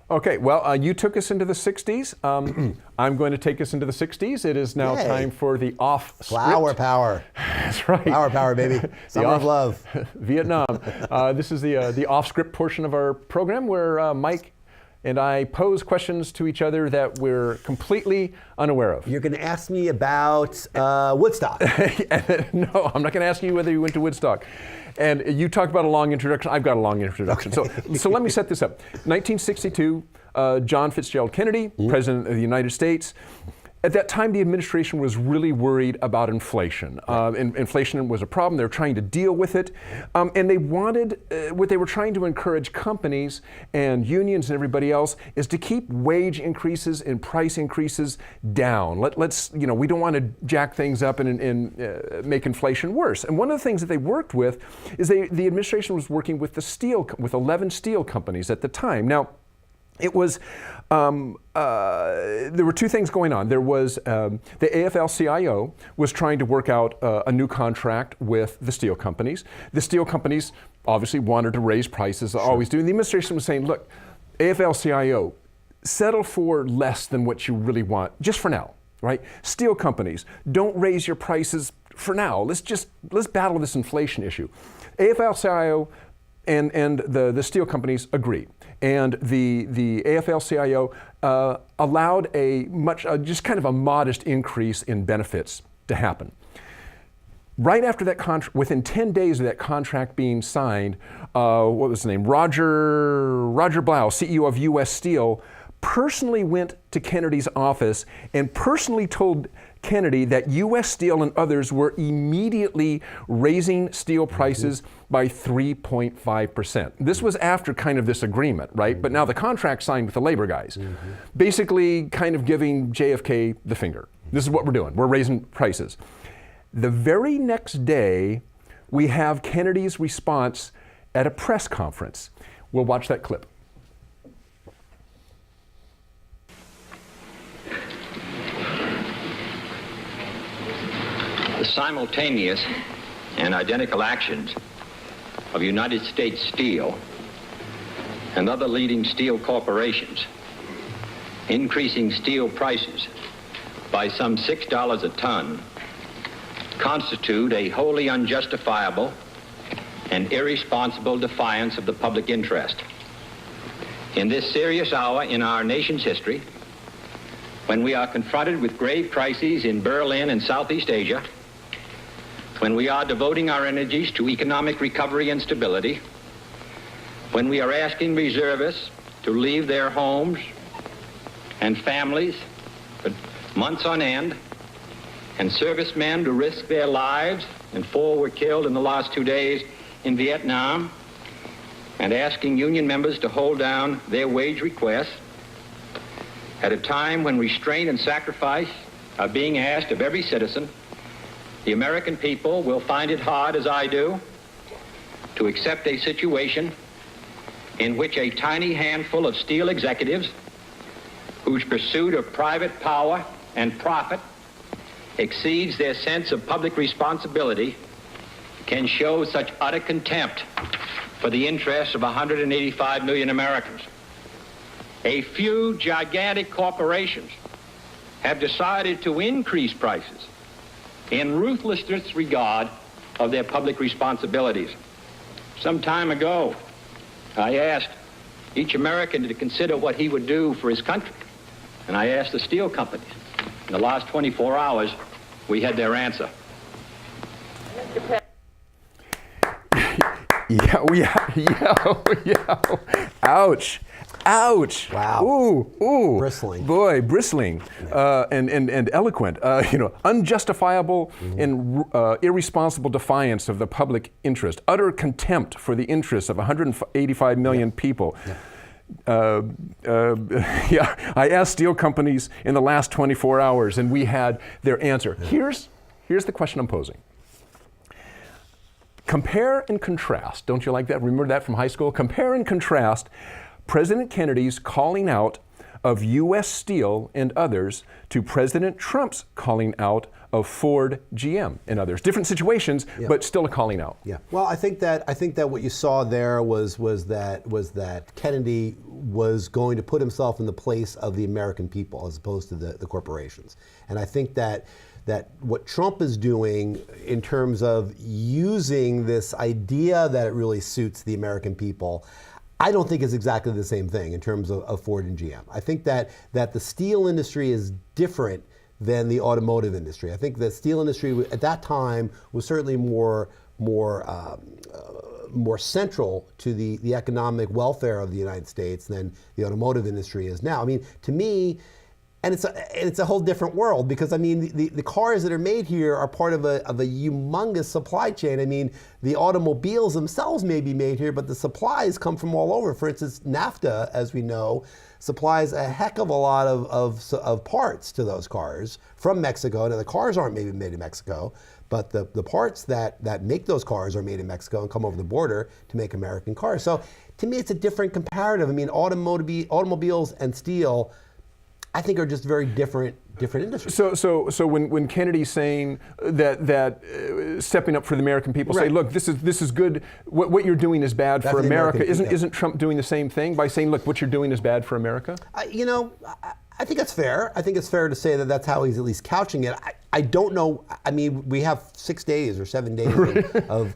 Okay, well, you took us into the 60s. I'm going to take us into the 60s. It is now time for the off script. Flower power. That's right. Flower power, baby. Summer of love. Vietnam. This is the off script portion of our program where Mike and I pose questions to each other that we're completely unaware of. You're going to ask me about Woodstock. No, I'm not going to ask you whether you went to Woodstock. And you talked about a long introduction. I've got a long introduction. Okay. So let me set this up. 1962, John Fitzgerald Kennedy, President of the United States. At that time, the administration was really worried about inflation. Inflation was a problem. They were trying to deal with it. And they wanted, what they were trying to encourage companies and unions and everybody else is to keep wage increases and price increases down. Let's, we don't want to jack things up and make inflation worse. And one of the things that they worked with is the administration was working with with 11 steel companies at the time. Now, it was, there were two things going on. There was, the AFL-CIO was trying to work out a new contract with the steel companies. The steel companies obviously wanted to raise prices, always do. And the administration was saying, look, AFL-CIO, settle for less than what you really want, just for now, right? Steel companies, don't raise your prices for now. Let's battle this inflation issue. AFL-CIO and the steel companies agreed. And the AFL-CIO allowed just kind of a modest increase in benefits to happen. Right after that contract, within 10 days of that contract being signed, what was his name? Roger Blau, CEO of U.S. Steel, personally went to Kennedy's office and personally told Kennedy that U.S. Steel and others were immediately raising steel prices by 3.5%. This was after kind of this agreement, right? But now the contract signed with the labor guys, basically kind of giving JFK the finger. This is what we're doing. We're raising prices. The very next day, we have Kennedy's response at a press conference. We'll watch that clip. The simultaneous and identical actions of United States Steel and other leading steel corporations increasing steel prices by some $6 a ton constitute a wholly unjustifiable and irresponsible defiance of the public interest. In this serious hour in our nation's history, when we are confronted with grave crises in Berlin and Southeast Asia, when we are devoting our energies to economic recovery and stability, when we are asking reservists to leave their homes and families for months on end, and servicemen to risk their lives, and 4 were killed in the last 2 days in Vietnam, and asking union members to hold down their wage requests, at a time when restraint and sacrifice are being asked of every citizen, the American people will find it hard, as I do, to accept a situation in which a tiny handful of steel executives, whose pursuit of private power and profit exceeds their sense of public responsibility, can show such utter contempt for the interests of 185 million Americans. A few gigantic corporations have decided to increase prices in ruthless disregard of their public responsibilities. Some time ago, I asked each American to consider what he would do for his country. And I asked the steel companies. In the last 24 hours, we had their answer. Yeah. Ouch. Ouch. Wow. Ooh. Bristling. Boy, bristling. And eloquent. Unjustifiable and irresponsible defiance of the public interest. Utter contempt for the interests of 185 million people. I asked steel companies in the last 24 hours and we had their answer. Here's the question I'm posing. Compare and contrast. Don't you like that? Remember that from high school? Compare and contrast President Kennedy's calling out of U.S. Steel and others to President Trump's calling out of Ford, GM, and others. Different situations, but still a calling out. Yeah. Well, I think that what you saw there was that Kennedy was going to put himself in the place of the American people as opposed to the corporations. And I think that what Trump is doing in terms of using this idea that it really suits the American people, I don't think is exactly the same thing in terms of Ford and GM. I think that the steel industry is different than the automotive industry. I think the steel industry at that time was certainly more central to the economic welfare of the United States than the automotive industry is now. I mean, to me, and it's a whole different world, because I mean the cars that are made here are part of a humongous supply chain. I mean, the automobiles themselves may be made here, but the supplies come from all over. For instance, NAFTA, as we know, supplies a heck of a lot of parts to those cars from Mexico. Now, the cars aren't maybe made in Mexico, but the parts that make those cars are made in Mexico and come over the border to make American cars. So to me, it's a different comparative. I mean, automobiles and steel, I think, are just very different industries. So when Kennedy's saying that stepping up for the American people, say, look, this is good. What you're doing is bad for America. Isn't Trump doing the same thing by saying, look, what you're doing is bad for America? I think that's fair. I think it's fair to say that that's how he's at least couching it. I don't know. I mean, we have 6 days or 7 days of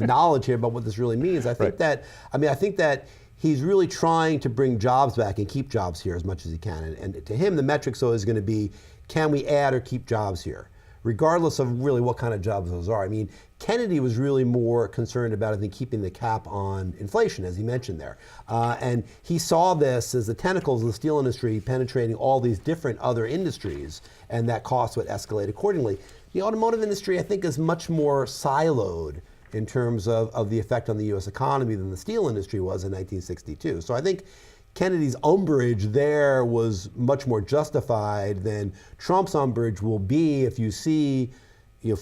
knowledge here about what this really means. I think that he's really trying to bring jobs back and keep jobs here as much as he can. And to him, the metric's always going to be, can we add or keep jobs here, regardless of really what kind of jobs those are. I mean, Kennedy was really more concerned about, I think, keeping the cap on inflation, as he mentioned there. And he saw this as the tentacles of the steel industry penetrating all these different other industries, and that cost would escalate accordingly. The automotive industry, I think, is much more siloed in terms of the effect on the U.S. economy than the steel industry was in 1962. So I think Kennedy's umbrage there was much more justified than Trump's umbrage will be if you see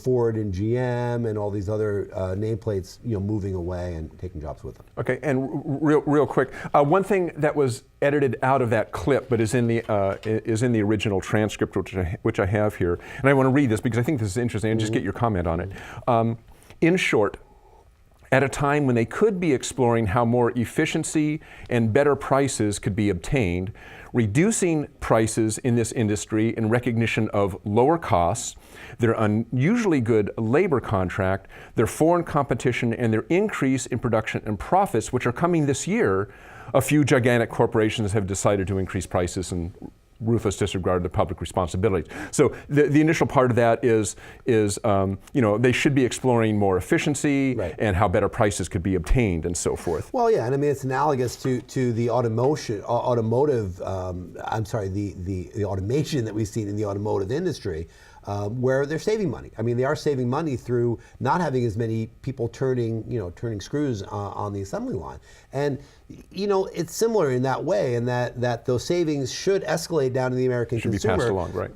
Ford and GM and all these other nameplates moving away and taking jobs with them. Okay, and real quick, one thing that was edited out of that clip, but is in the original transcript, which I have here, and I want to read this because I think this is interesting, and just get your comment on it. In short, at a time when they could be exploring how more efficiency and better prices could be obtained, reducing prices in this industry in recognition of lower costs, their unusually good labor contract, their foreign competition, and their increase in production and profits, which are coming this year, a few gigantic corporations have decided to increase prices and ruthless disregard to public responsibilities. So the initial part of that is they should be exploring more efficiency and how better prices could be obtained and so forth. Well, yeah, and I mean it's analogous to the automation that we've seen in the automotive industry. Where they're saving money. I mean, they are saving money through not having as many people turning screws on the assembly line. And, it's similar in that way, in that those savings should escalate down to the American consumer. Should be passed along, right?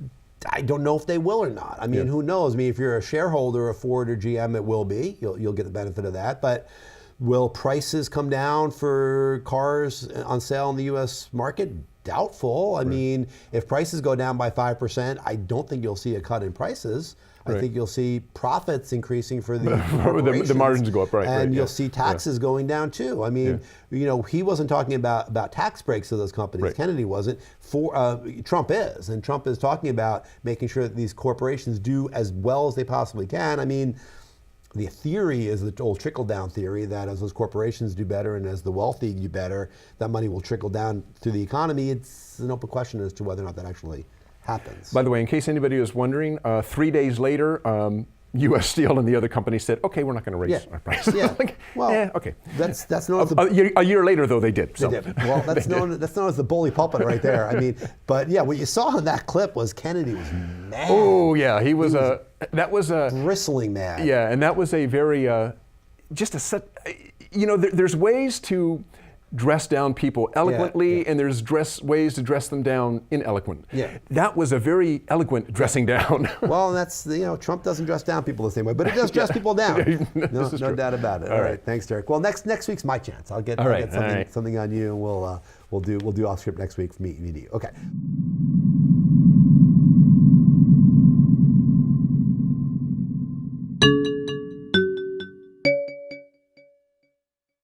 I don't know if they will or not. I mean, who knows? I mean, if you're a shareholder of Ford or GM, it will be. You'll get the benefit of that. But will prices come down for cars on sale in the U.S. market? Doubtful. I mean, if prices go down by 5%, I don't think you'll see a cut in prices. I think you'll see profits increasing for the corporations. The margins go up, right? And you'll see taxes going down too. I mean, he wasn't talking about tax breaks to those companies. Kennedy wasn't. Trump is, and Trump is talking about making sure that these corporations do as well as they possibly can. I mean, the theory is the old trickle-down theory that as those corporations do better and as the wealthy do better, that money will trickle down through the economy. It's an open question as to whether or not that actually happens. By the way, in case anybody was wondering, 3 days later, U.S. Steel and the other companies said, okay, we're not going to raise our prices. Yeah. Well, okay. That's known as a year later, though, they did. So. They did. Well, that's known as the bully pulpit right there. I mean, but yeah, what you saw in that clip was Kennedy was mad. Oh yeah, he was bristling mad. Yeah, and that was a very there's ways to dress down people eloquently, yeah. and there's ways to dress them down ineloquent. Yeah. That was a very eloquent dressing down. Well, that's Trump doesn't dress down people the same way, but it does dress people down. No doubt about it. All right, thanks, Derek. Well, next week's my chance. I'll get something on you, and we'll do off script next week for me and you. Okay.